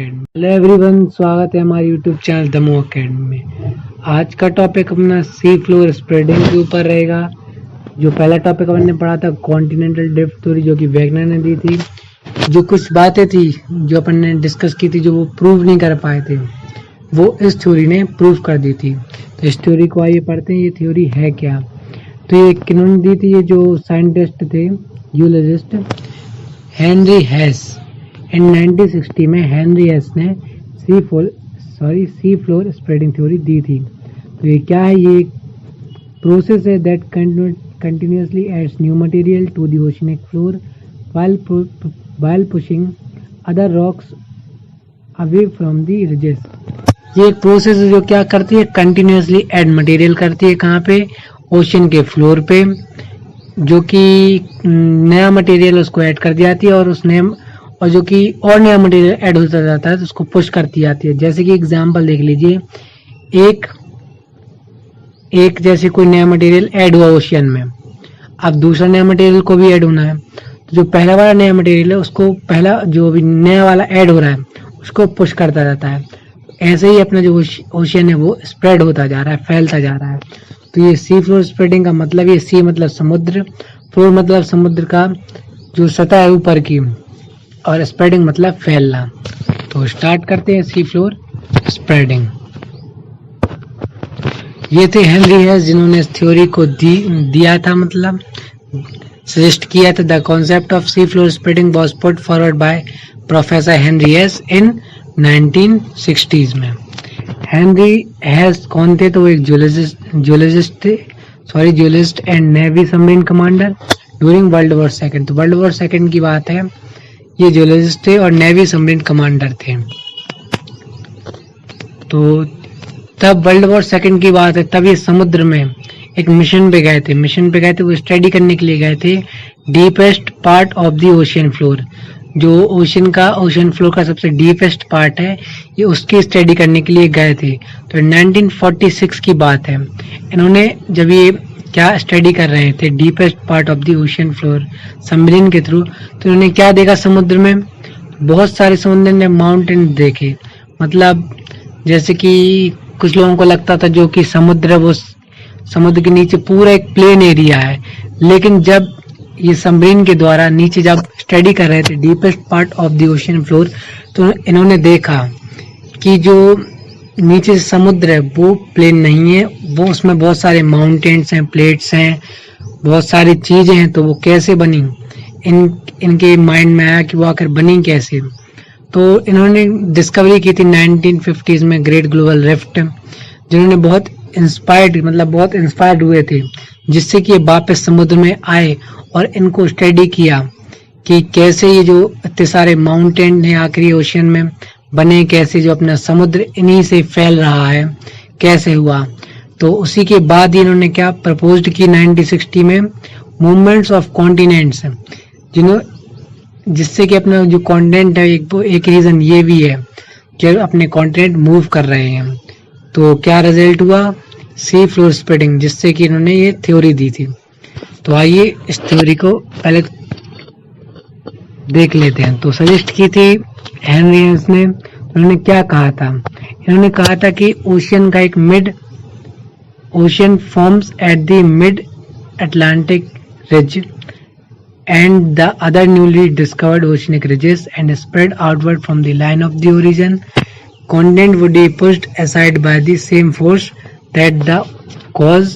Academy. Hello everyone, स्वागत है हमारे यूट्यूब चैनल दमो अकेडमी में। आज का टॉपिक अपना सी फ्लोर स्प्रेडिंग के ऊपर रहेगा। जो पहला टॉपिक हमने पढ़ा था कॉन्टिनेंटल ड्रिफ्ट थ्योरी, जो कि वैगनर ने दी थी। जो कुछ बातें थी जो अपन ने डिस्कस की थी, जो वो प्रूव नहीं कर पाए थे, वो इस थ्योरी ने प्रूव कर दी थी। तो इस थ्योरी को आइए पढ़ते हैं, ये थ्योरी है क्या। तो ये किन्होंने दी थी? ये जो साइंटिस्ट थे, यूलॉजिस्ट हेनरी हेस। इन 1960 में हेनरी हेस ने सी फ्लोर स्प्रेडिंग थ्योरी दी थी। तो ये क्या है? ये प्रोसेस है that continuously adds new material to the oceanic floor while pushing other rocks away from the ridges। ये एक प्रोसेस है जो क्या करती है? कंटिन्यूअसली ऐड मटेरियल करती है। कहाँ पे? ओशन के फ्लोर पे, जो कि नया मटेरियल उसको ऐड कर दी जाती है, और जो कि और नया मटेरियल ऐड होता जाता है तो उसको पुश करती जाती है। जैसे कि एग्जांपल देख लीजिए, एक जैसे कोई नया मटेरियल ऐड हुआ ओशियन में, अब दूसरा नया मटेरियल को भी ऐड होना है, तो जो पहला वाला नया मटेरियल है उसको पहला जो भी नया वाला ऐड हो रहा है उसको पुश करता जाता है। ऐसे ही अपना जो ओशियन है वो स्प्रेड होता जा रहा है, फैलता जा रहा है। तो ये सी फ्लोर स्प्रेडिंग का मतलब, ये सी मतलब समुद्र, फ्लोर मतलब समुद्र का जो सतह है ऊपर की, और स्प्रेडिंग मतलब फैलना। तो स्टार्ट करते हैं सी फ्लोर स्प्रेडिंग। ये थे हेनरी हेस, जिन्होंने इस थ्योरी को दिया था, मतलब सजेस्ट किया था। The concept of sea floor spreading was put forward by professor Henry Hess in 1960s में। हेनरी हेस कौन थे? तो वो एक geologist and navy submarine commander during world war second. तो वर्ल्ड वॉर सेकंड की बात है, ये जियोलॉजिस्ट थे और नेवी सबमरीन कमांडर थे। तो तब वर्ल्ड वॉर सेकंड की बात है, तब ये समुद्र में एक मिशन पे गए थे। वो स्टडी करने के लिए गए थे deepest part of the ocean floor. जो ओशन फ्लोर का सबसे डीपेस्ट पार्ट है, ये उसकी स्टडी करने के लिए गए थे। तो 1946 की बात है। इन्होंने जब ये क्या स्टडी कर रहे थे, deepest part of the ocean floor submarine के थ्रू, तो इन्होंने क्या देखा? समुद्र में बहुत सारे समुद्र ने माउंटेन देखे। मतलब जैसे कि कुछ लोगों को लगता था जो कि समुद्र है वो समुद्र के नीचे पूरा एक प्लेन एरिया है, लेकिन जब ये सबमरीन के द्वारा नीचे जब स्टडी कर रहे थे deepest part of the ocean floor, तो इन्होंने देखा कि जो नीचे समुद्र है वो प्लेन नहीं है, वो उसमें बहुत सारे माउंटेन्स हैं, प्लेट्स हैं, बहुत सारी चीजें हैं। तो वो कैसे बनी? इनके माइंड में आया कि वो आखिर बनी कैसे। तो इन्होंने डिस्कवरी की थी 1950s में, ग्रेट ग्लोबल रिफ्ट, जिन्होंने बहुत इंस्पायर्ड हुए थे, जिससे कि ये वापस समुद्र में आए और इनको स्टडी किया कि कैसे ये जो इतने सारे माउंटेन है आखिरी ओशियन में बने, कैसे जो अपना समुद्र इन्हीं से फैल रहा है, कैसे हुआ। तो उसी के बाद ही इन्होंने क्या प्रपोज्ड की 1960 में, मूवमेंट्स ऑफ कॉन्टिनेंट्स, जिससे कि अपना जो कॉन्टिनेंट है, एक रीजन ये भी है कि अपने कॉन्टिनेंट मूव कर रहे हैं। तो क्या रिजल्ट हुआ? सी फ्लोर स्प्रेडिंग, जिससे कि इन्होंने ये थ्योरी दी थी। तो आइए इस थ्योरी को पहले देख लेते हैं। तो सजेस्ट की थी हेनरी हेस ने। उन्होंने क्या कहा था? इन्होंने कहा था कि ओशियन का एक ocean forms eight the mid Atlantic ridge and the other newly discovered oceanic ridges and spread outward from the line of the origin. Continent would be pushed aside by the same force that the cause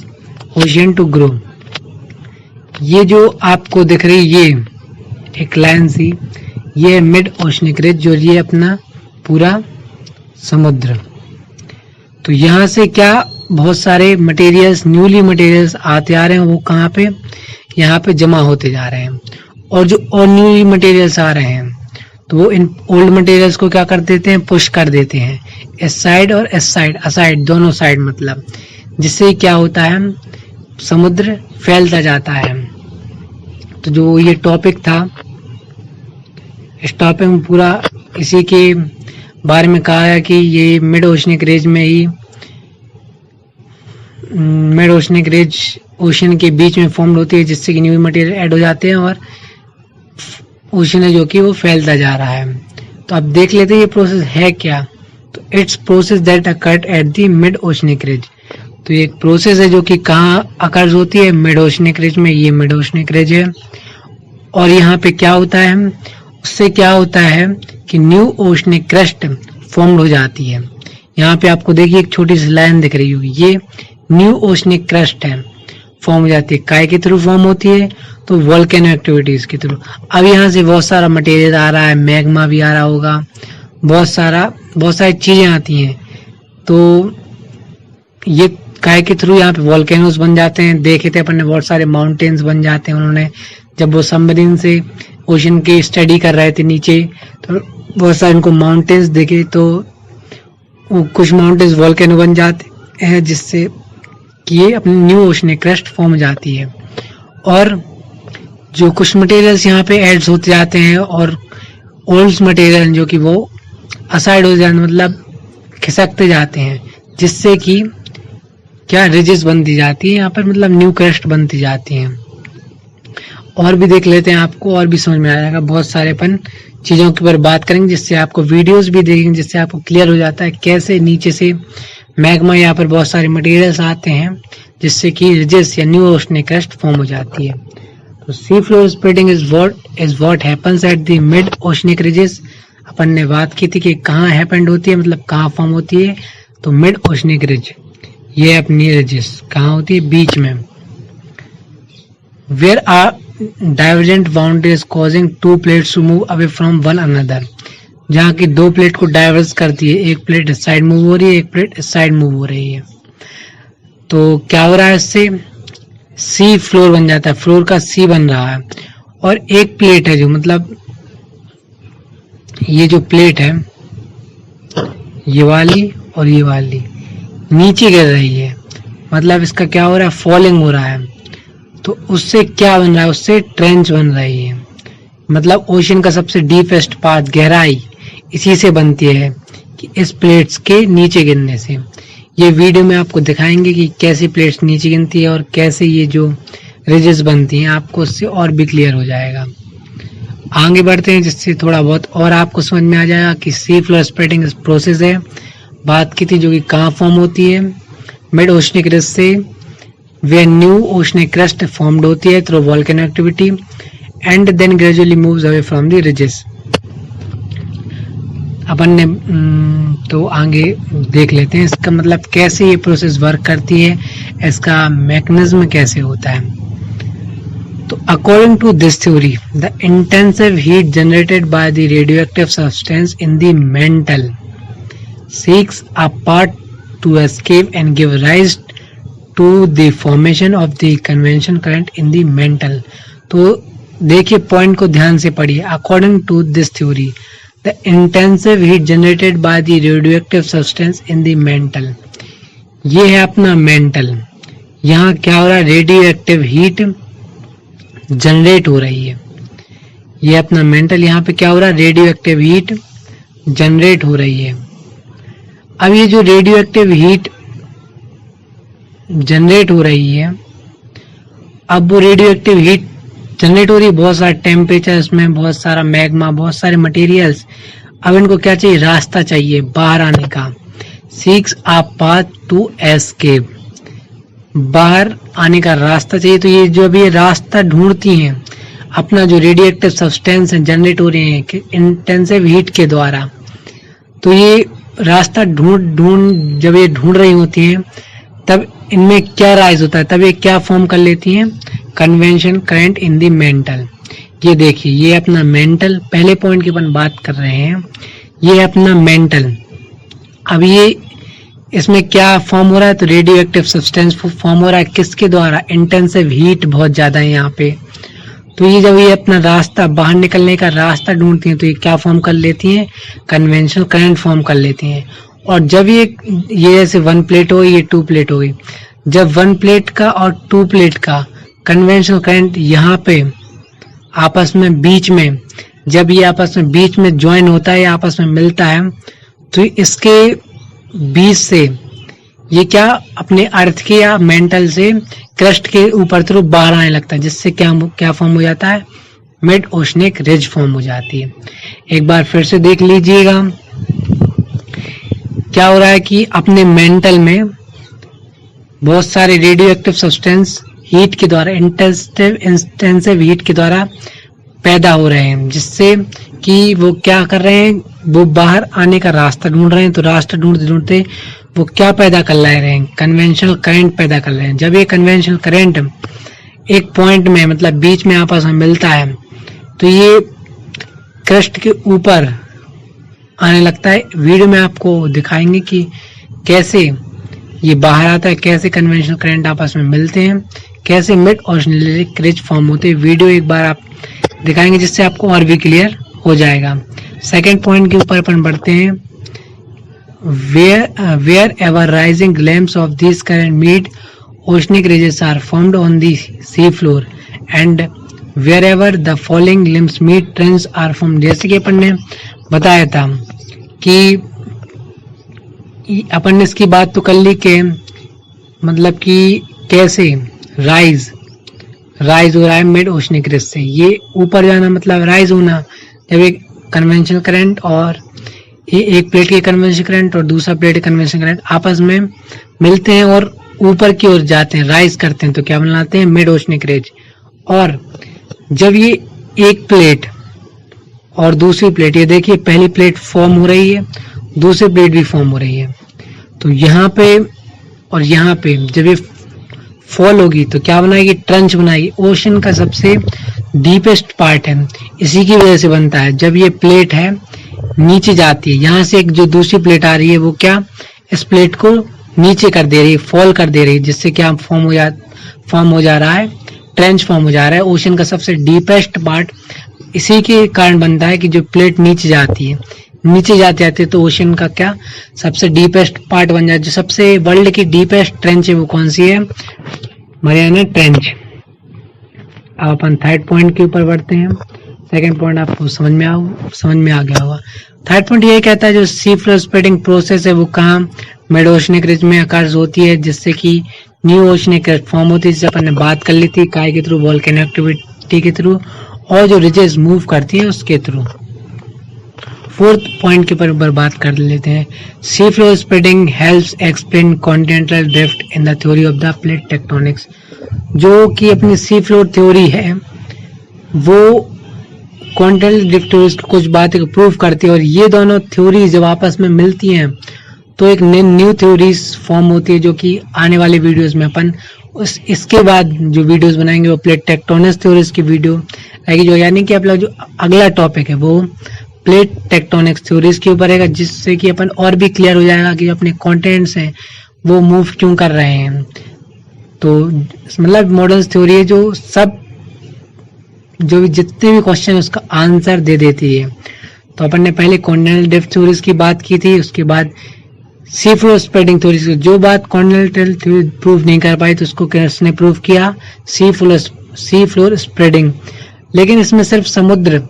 ocean to grow. ये जो आपको दिख रही ये एक line सी, ये mid oceanic ridge, जो ये अपना पूरा समुद्र। तो यहाँ से क्या बहुत सारे न्यूली मटेरियल्स आते आ रहे हैं, वो कहाँ पे? यहाँ पे जमा होते जा रहे हैं। और जो और न्यू मटेरियल्स आ रहे हैं, तो वो इन ओल्ड मटेरियल्स को क्या कर देते हैं? पुश कर देते हैं, इस साइड और इस साइड, असाइड, दोनों साइड, मतलब जिससे क्या होता है? समुद्र फैलता जाता है। तो जो ये टॉपिक था, इस टॉपिक में पूरा इसी के बारे में कहा है कि ये मिड ओशनिक रिज में ही, मिड ओशनिक रिज ओशन के बीच में फॉर्म होती है, जिससे कि न्यू मटेरियल ऐड हो जाते हैं और ओशन है जो कि वो फैलता जा रहा है। तो अब देख लेते हैं ये प्रोसेस है क्या। तो it's process that occurred eight the mid oceanic ridge. तो ये एक प्रोसेस है जो कि कहाँ अकर्ज होती है, मिड ओशनिक रिज में। ये मिड ओशनिक रिज है और यहाँ पे क्या होता है, उससे क्या होता है कि न्यू ओशनिक क्रस्ट फॉर्म्ड हो जाती है। यहाँ पे आपको देखिए एक छोटी सी लाइन दिख रही होगी, ये न्यू ओशनिक क्रस्ट है, फॉर्म हो जाती है। काय के थ्रू फॉर्म होती है, तो वोल्केनो एक्टिविटीज के थ्रू। अब यहाँ से बहुत सारा मटेरियल आ रहा है, मैग्मा भी आ रहा होगा, बहुत सारी चीजें आती हैं। तो ये काय के थ्रू यहाँ पे वोल्केनोस बन जाते हैं। देखे थे अपन ने, बहुत सारे माउंटेन्स बन जाते हैं। उन्होंने जब वो सबमरीन से ओशन की स्टडी कर रहे थे नीचे, तो बहुत सारे उनको माउंटेन्स देखे, तो कुछ माउंटेन्स वोल्केनो बन जाते हैं, जिससे कि ये अपनी न्यू ओशनिक क्रस्ट फॉर्म हो जाती है। और जो कुछ मटेरियल्स यहाँ पे एड्स होते जाते हैं और ओल्ड मटेरियल जो कि वो असाइड हो जाते, मतलब खिसकते जाते हैं, जिससे कि क्या रिजेस बनती जाती है यहाँ पर, मतलब न्यू क्रस्ट बनती जाती हैं। और भी देख लेते हैं, आपको और भी समझ में आ जाएगा। बहुत सारे अपन चीजों के ऊपर बात करेंगे, जिससे आपको वीडियोस भी देखेंगे, जिससे आपको क्लियर हो जाता है कैसे नीचे से मैग्मा, यहाँ पर बहुत सारे मटेरियल्स आते हैं, जिससे कि रिजेस या न्यू ओशनिक क्रस्ट फॉर्म हो जाती है। तो sea floor spreading is what happens at the mid oceanic ridges. अपन ने बात की थी कि कहाँ हैपेंड होती है, मतलब कहाँ फॉर्म होती है, तो मिड ओशनिक रिज, ये अपनी रिजेस कहाँ होती है, बीच में। Where are divergent boundaries causing to plates to move away from one another, जहाँ की दो प्लेट को डाइवर्स करती है। एक प्लेट इस साइड मूव हो रही है, एक प्लेट इस साइड मूव हो रही है। तो क्या हो रहा है, इससे सी फ्लोर बन जाता है, फ्लोर का सी बन रहा है। और एक प्लेट है जो, मतलब ये जो प्लेट है, ये वाली और ये वाली नीचे गिर रही है, मतलब इसका क्या हो रहा है, फॉलिंग हो रहा है। तो उससे क्या बन रहा है, उससे ट्रेंच बन रही है, मतलब ओशन का सबसे डीपेस्ट पार्ट, गहराई इसी से बनती है कि इस प्लेट्स के नीचे गिरने से। ये वीडियो में आपको दिखाएंगे कि कैसे प्लेट्स नीचे गिरती है और कैसे ये जो रिजेस बनती हैं, आपको उससे और भी क्लियर हो जाएगा। आगे बढ़ते हैं, जिससे थोड़ा बहुत और आपको समझ में आ जाएगा कि सी फ्लोर स्प्रेडिंग प्रोसेस है, बात की थी, जो कि कहाँ फॉर्म होती है, मिड ओशनिक रिज से, वे न्यू ओशनिक क्रस्ट फॉर्म्ड होती है through volcano activity and then gradually moves away from the ridges. अपन ने तो आगे देख लेते हैं इसका मतलब कैसे ये प्रोसेस वर्क करती है, इसका मैकेनिज्म कैसे होता है। तो according to this theory, the intensive heat generated by the radioactive substance in the mantle seeks a part to escape and give rise to the formation of the convection current in the mantle। तो देखिए point को ध्यान से पढ़िए। According to this theory, the intensive heat generated by the radioactive substance in the mantle, ये है अपना mental. यहाँ क्या हो रहा है, रेडियोएक्टिव हीट जनरेट हो रही है। ये अपना मेंटल, यहाँ पे क्या हो रहा है, रेडियोएक्टिव हीट जनरेट हो रही है। अब ये जो रेडियोएक्टिव हीट जनरेट हो रही है, अब वो रेडियोएक्टिव हीट जनरेट हो रही है, बहुत सारा टेम्परेचर इसमें, बहुत सारा मैग्मा, बहुत सारे मटेरियल्स। अब इनको क्या चाहिए, रास्ता चाहिए बाहर आने का। Seeks a path to escape, बाहर आने का रास्ता चाहिए। तो ये जो अभी रास्ता ढूंढती हैं, अपना जो रेडियोएक्टिव सब्सटेंस जनरेट हो रहे हैं इंटेंसिव हीट के द्वारा, तो ये रास्ता जब ये ढूंढ रही होती हैं, तब इनमें क्या राइज होता है, तब ये क्या फॉर्म कर लेती हैं, convention current in the mantle. ये देखिए, ये अपना मेंटल, पहले पॉइंट की अपन बात कर रहे हैं, ये अपना मेंटल। अब ये इसमें क्या फॉर्म हो रहा है, तो रेडियो एक्टिव सब्सटेंस फॉर्म हो रहा है, किसके द्वारा, इंटेंसिव हीट बहुत ज्यादा है यहाँ पे। तो ये जब ये अपना रास्ता, बाहर निकलने का रास्ता ढूंढती हैं, तो ये क्या फॉर्म कर लेती हैं, कन्वेंशनल करंट फॉर्म कर लेती हैं। और जब ये जैसे वन प्लेट हो गई, ये टू प्लेट हो गई, जब वन प्लेट का और टू प्लेट का कन्वेंशनल करंट यहाँ पे आपस में बीच में, जब ये आपस में बीच में ज्वाइन होता है या आपस में मिलता है, तो इसके बीच से ये क्या अपने अर्थ के या मेंटल से क्रस्ट के ऊपर थ्रू बाहर आने लगता है, जिससे क्या फॉर्म हो जाता है, मिड ओशनिक रिज फॉर्म हो जाती है। एक बार फिर से देख लीजिएगा क्या हो रहा है कि अपने मेंटल में बहुत सारे रेडियो एक्टिव सब्सटेंस हीट के द्वारा इंटेंसिव हीट के द्वारा पैदा हो रहे हैं, जिससे कि वो क्या कर रहे हैं, वो बाहर आने का रास्ता ढूंढ रहे हैं। तो रास्ता ढूंढते ढूंढते वो क्या पैदा कर रहे हैं, कन्वेंशनल करंट पैदा कर रहे हैं। जब ये कन्वेंशनल करंट एक पॉइंट में मतलब बीच में आपस में मिलता है तो ये क्रस्ट के ऊपर आने लगता है। वीडियो में आपको दिखाएंगे कि कैसे ये बाहर आता है, कैसे कन्वेंशनल करंट आपस में मिलते हैं, कैसे मिड ओशनिक रिज फॉर्म होते हैं। वीडियो एक बार आप दिखाएंगे जिससे आपको और भी क्लियर हो जाएगा। सेकंड पॉइंट के ऊपर अपन बढ़ते हैं। wherever rising glimpses of these current mid oceanic ridges are formed on the sea floor and wherever the falling limbs meet trends are formed। जैसे कि अपन ने बताया था कि अपन ने इसकी बात तो कर ली कि मतलब कि कैसे राइज हो रहा है मिड ओशनिक रिज से। ये ऊपर जाना मतलब राइज होना, जब एक कन्वेंशनल करंट और एक प्लेट के कन्वेंशनल करंट और दूसरा प्लेट के कन्वेंशनल करंट आपस में मिलते हैं और ऊपर की ओर जाते हैं, राइज करते हैं, तो क्या बनाते हैं, मिड ओशनिक रिज। और जब ये एक प्लेट और दूसरी प्लेट, ये देखिए पहली प्लेट फॉर्म हो रही है, दूसरी प्लेट भी फॉर्म हो रही है, तो यहाँ पे और यहाँ पे जब ये फॉल होगी तो क्या बनाएगी, ट्रंच बनाएगी। ओशन का सबसे डीपेस्ट पार्ट है, इसी की वजह से बनता है। जब ये प्लेट है नीचे जाती है, यहाँ से एक जो दूसरी प्लेट आ रही है वो क्या इस प्लेट को नीचे कर दे रही है, फॉल कर दे रही है, जिससे क्या फॉर्म हो जा रहा है, ट्रेंच फॉर्म हो जा रहा है। ओशन का सबसे डीपेस्ट पार्ट इसी के कारण बनता है कि जो प्लेट नीचे जाती है, नीचे जाते जाते तो ओशन का क्या सबसे डीपेस्ट पार्ट बन जाता है। जो सबसे वर्ल्ड की डीपेस्ट ट्रेंच है वो कौन सी है, मरियाना ट्रेंच। अब अपन थर्ड पॉइंट के ऊपर बढ़ते हैं। सेकंड पॉइंट आपको समझ में आ गया होगा। थर्ड पॉइंट ये कहता है जो सी फ्लोर स्प्रेडिंग प्रोसेस है वो कहाँ, मिड ओशनिक रिज में अकर्स होती है, जिससे कि न्यू ओशनिक रिज फॉर्म होती है, जिससे अपन ने बात कर ली थी काय के थ्रू, वोल्केनो एक्टिविटी के थ्रू, और जो रिजेस मूव करती है उसके थ्रू। फोर्थ पॉइंट के ऊपर बात कर लेते हैं। सी floor spreading helps explain continental drift in the theory of the plate tectonics. जो कि अपनी सी फ्लोर थ्योरी है वो कॉन्टिनेंटल ड्रिफ्ट कुछ बातें को प्रूव करती है, और ये दोनों थ्योरी जब आपस में मिलती हैं तो एक न्यू थ्योरीज फॉर्म होती है, जो कि आने वाले वीडियोस में अपन इसके बाद जो वीडियोस बनाएंगे वो प्लेट टेक्टोनिक्स थ्योरीज की वीडियो रहेगी, जो यानी कि अपना जो अगला टॉपिक है वो प्लेट टेक्टोनिक्स थ्योरीज के ऊपर रहेगा, जिससे कि अपन और भी क्लियर हो जाएगा कि अपने कॉन्टिनेंट्स हैं वो मूव क्यों कर रहे हैं। तो मतलब मॉडर्न थ्योरी है जो सब जो भी जितने भी क्वेश्चन है उसका आंसर दे देती है। तो अपन ने पहले कॉन्टिनेंटल ड्रिफ्ट थ्योरीज की बात की थी, उसके बाद सी फ्लोर स्प्रेडिंग थ्योरीज। जो बात कॉन्टिनेंटल थ्योरी प्रूव नहीं कर पाई तो उसको किसने प्रूव किया, सी फ्लोर स्प्रेडिंग। लेकिन इसमें सिर्फ समुद्र,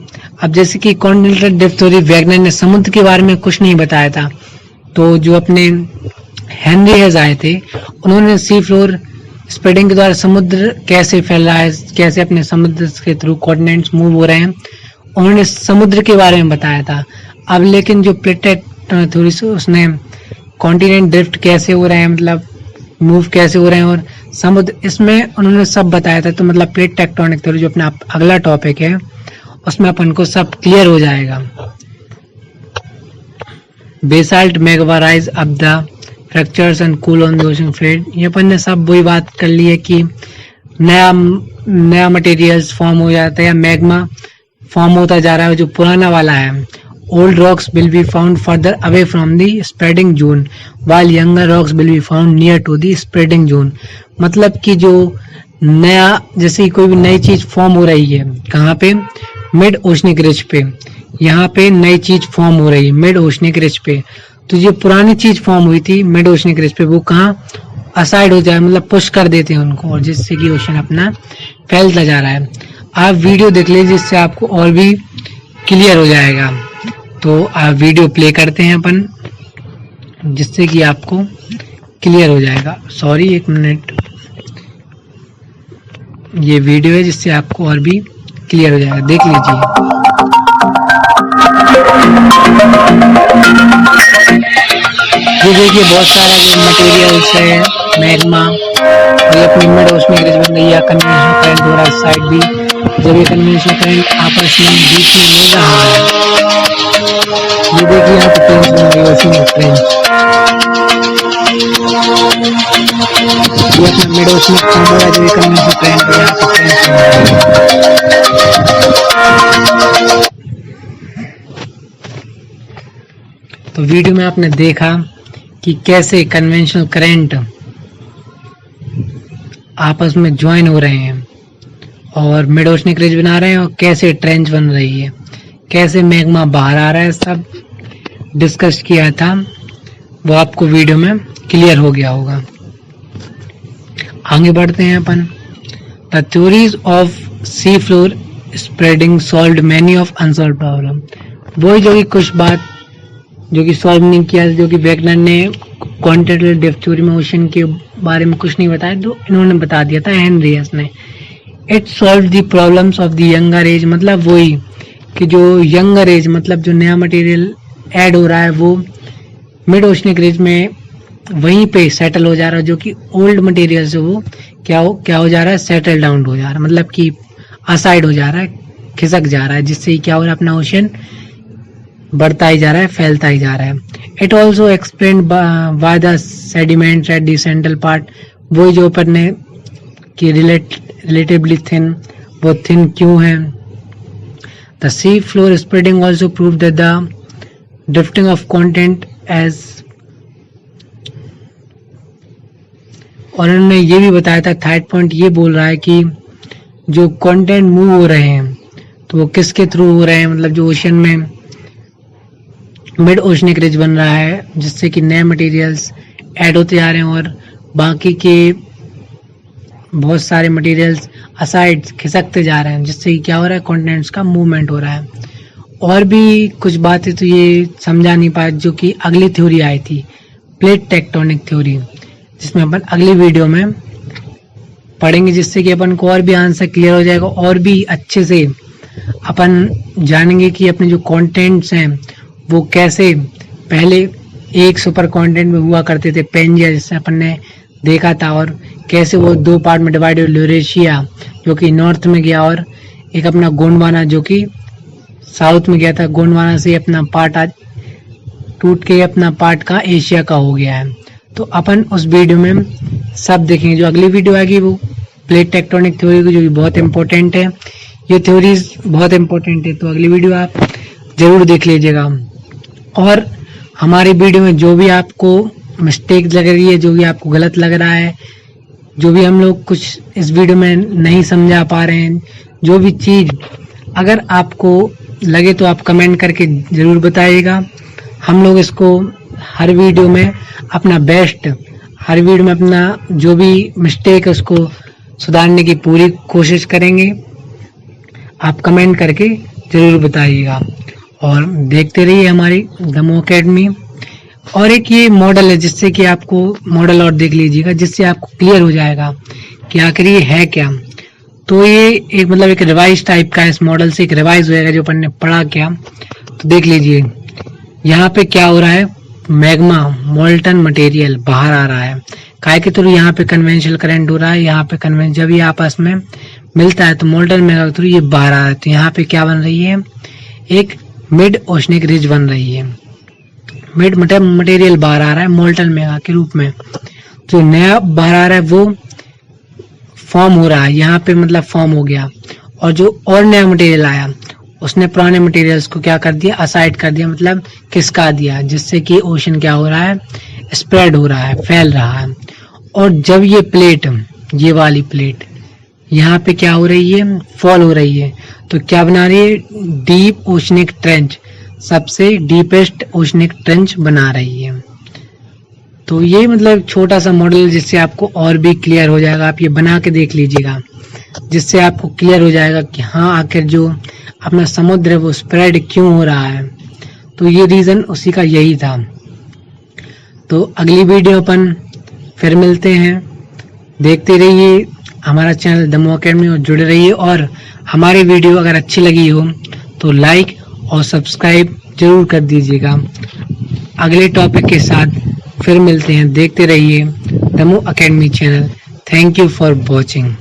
अब जैसे कि कॉन्टिनेंटल ड्रिफ्ट थ्योरी वैगनर ने समुद्र के बारे में कुछ नहीं बताया था, तो जो अपने हेनरी हेज आए थे उन्होंने सी फ्लोर स्प्रेडिंग के द्वारा समुद्र कैसे फैल रहा है, कैसे अपने समुद्र के थ्रू कॉन्टिनेंट्स मूव हो रहे हैं, उन्होंने समुद्र के बारे में बताया था। अब लेकिन जो प्लेट थ्योरी से उसने कॉन्टिनेंट ड्रिफ्ट कैसे हो रहे हैं, मतलब मूव कैसे हो रहे हैं, और समुद्र, इसमें उन्होंने सब बताया था। तो मतलब प्लेट टेक्टोनिक थ्योरी जो अपना अगला टॉपिक है उसमें अपन को सब क्लियर हो जाएगा। Basalt magma rise up the fractures and cool on the ocean floor. ये अपन ने सब वही बात कर ली है कि नया मटेरियल्स फॉर्म हो जाता है या मैग्मा फॉर्म होता जा रहा है जो पुराना वाला है। Old rocks will be found further away from the spreading zone while younger rocks will be found near to the spreading zone. मतलब कि जो नया, जैसे कोई भी नई चीज फॉर्म हो रही है, कहाँ पे, मिड ओशनिक रिज पे, यहाँ पे नई चीज फॉर्म हो रही है मिड ओशनिक रिज पे, तो जो पुरानी चीज फॉर्म हुई थी मिड ओशनिक रिज पे वो कहाँ असाइड हो जाए, मतलब पुश कर देते हैं उनको, और जिससे कि ओशन अपना फैलता जा रहा है। आप वीडियो देख लीजिए जिससे आपको और भी क्लियर हो जाएगा। तो आप वीडियो प्ले करते हैं अपन, जिससे कि आपको क्लियर हो जाएगा। सॉरी, एक मिनट, ये वीडियो है जिससे आपको और भी क्लियर हो जाएगा। देख लीजिए। ये देखिए बहुत सारा जो मटेरियल्स है, मैग्मा, और ये अपनी मिड ओशनिक रिज बन रही है, कन्वेंशनल करंट हो रहा है साइड भी। जब ये कन्वेंशनल करंट आपस में बीच में मिल रहा है, ये देखिए यहाँ पे ट्रेंच बन रही है, ओशनिक ट्रेंच। ये अपना मिड ओशनिक फॉर्म हो रहा है, जब ये कन्वेंशनल करंट है यहाँ पे ट्रेंच बन रही है। तो वीडियो में आपने देखा कि कैसे कन्वेंशनल करंट आपस में ज्वाइन हो रहे हैं और मिड ओशनिक रिज बना रहे हैं, और कैसे ट्रेंच बन रही है, कैसे मैग्मा बाहर आ रहा है, सब डिस्कस किया था। वो आपको वीडियो में क्लियर हो गया होगा। आगे बढ़ते हैं अपन। The theories of sea floor spreading solved many of unsolved problem. वही जो कि कुछ बात जो कि सॉल्व नहीं किया, जो कि वेगनर ने क्वांटिटेटिव डेप्थ थ्योरी में ओशन के बारे में कुछ नहीं बताया, तो इन्होंने बता दिया था हेनरियस ने। It solve the problems of the younger age, मतलब वही कि जो यंगर एज, मतलब जो नया मटेरियल ऐड हो रहा है वो मिड ओशनिक रिज में वहीं पे सेटल हो जा रहा है, जो कि ओल्ड मटेरियल से वो क्या हो जा रहा है, सेटल डाउन हो जा रहा है, मतलब कि असाइड हो जा रहा है, खिसक जा रहा है, जिससे क्या हो रहा है, अपना ओशन बढ़ता ही जा रहा है, फैलता ही जा रहा है। It also explain why the sediments at the central part, वही जो ऊपर ने कि रिलेटिवली थिन, वो थिन क्यों है। The sea floor spreading also prove that the drifting of continents, और उन्होंने ये भी बताया था, थर्ड पॉइंट ये बोल रहा है कि जो कंटेंट मूव हो रहे हैं तो वो किसके थ्रू हो रहे हैं, मतलब जो ओशन में मिड ओशनिक रिज बन रहा है, जिससे कि नए मटेरियल्स ऐड होते जा रहे हैं और बाकी के बहुत सारे मटेरियल्स असाइड खिसकते जा रहे हैं, जिससे कि क्या हो रहा है, कॉन्टिनेंट्स का मूवमेंट हो रहा है। और भी कुछ बातें तो ये समझा नहीं पाए, जो कि अगली थ्योरी आई थी, प्लेट टेक्टोनिक थ्योरी, जिसमें अपन अगली वीडियो में पढ़ेंगे, जिससे कि अपन को और भी आंसर क्लियर हो जाएगा, और भी अच्छे से अपन जानेंगे कि अपने जो कंटेंट्स हैं वो कैसे पहले एक सुपर कॉन्टिनेंट में हुआ करते थे, पेंजिया जिससे अपन ने देखा था, और कैसे वो दो पार्ट में डिवाइड हुए, यूरेशिया जो कि नॉर्थ में गया और एक अपना गोंडवाना जो कि साउथ में गया था। गोंडवाना से अपना पार्ट आज टूट के अपना पार्ट का एशिया का हो गया है। तो अपन उस वीडियो में सब देखेंगे। जो अगली वीडियो आएगी वो प्लेट टेक्टोनिक थ्योरी की, जो कि बहुत इंपॉर्टेंट है। ये थ्योरीज बहुत इंपॉर्टेंट है, तो अगली वीडियो आप जरूर देख लीजिएगा। और हमारी वीडियो में जो भी आपको मिस्टेक लग रही है, जो भी आपको गलत लग रहा है, जो भी हम लोग कुछ इस वीडियो में नहीं समझा पा रहे हैं, जो भी चीज़ अगर आपको लगे तो आप कमेंट करके ज़रूर बताइएगा। हम लोग इसको हर वीडियो में अपना बेस्ट, हर वीडियो में अपना जो भी मिस्टेक है उसको सुधारने की पूरी कोशिश करेंगे। आप कमेंट करके ज़रूर बताइएगा और देखते रहिए हमारी दमो अकेडमी। और एक ये मॉडल है, जिससे कि आपको मॉडल और देख लीजिएगा, जिससे आपको क्लियर हो जाएगा कि आखिर ये है क्या। तो ये एक मतलब एक रिवाइज टाइप का, इस मॉडल से एक रिवाइज होएगा जो अपन ने पढ़ा क्या। तो देख लीजिए यहाँ पे क्या हो रहा है, मैग्मा मोल्टन मटेरियल बाहर आ रहा है, काय के थ्रू यहाँ पे कन्वेंशनल करंट हो रहा है। यहाँ पे कन्वेंशन जब ये आपस में मिलता है तो मोल्टन मैग्मा के थ्रू ये बाहर आ रहा है। तो यहाँ पे क्या बन रही है, एक मिड ओशनिक रिज बन रही है, मिड मटेरियल बाहर आ रहा है मोल्टन मैग्मा के रूप में। जो नया बाहर आ रहा है वो फॉर्म हो रहा है, यहाँ पे मतलब फॉर्म हो गया। और जो और नया मटेरियल आया उसने पुराने मटेरियल्स को क्या कर दिया, असाइड कर दिया, मतलब खिसका दिया, जिससे कि ओशन क्या हो रहा है, स्प्रेड हो रहा है, फैल रहा है। और जब ये प्लेट, ये वाली प्लेट यहाँ पे क्या हो रही है, फॉल हो रही है, तो क्या बना रही है, डीप ओशनिक ट्रेंच, सबसे डीपेस्ट ओशनिक ट्रेंच बना रही है। तो ये मतलब छोटा सा मॉडल, जिससे आपको और भी क्लियर हो जाएगा। आप ये बना के देख लीजिएगा, जिससे आपको क्लियर हो जाएगा कि हाँ आखिर जो अपना समुद्र है वो स्प्रेड क्यों हो रहा है। तो ये रीजन उसी का यही था। तो अगली वीडियो अपन फिर मिलते हैं, देखते रहिए हमारा चैनल दमो अकेडमी और जुड़े रहिए। और हमारी वीडियो अगर अच्छी लगी हो तो लाइक और सब्सक्राइब जरूर कर दीजिएगा। अगले टॉपिक के साथ फिर मिलते हैं। देखते रहिए Damu academy channel. Thank you for watching.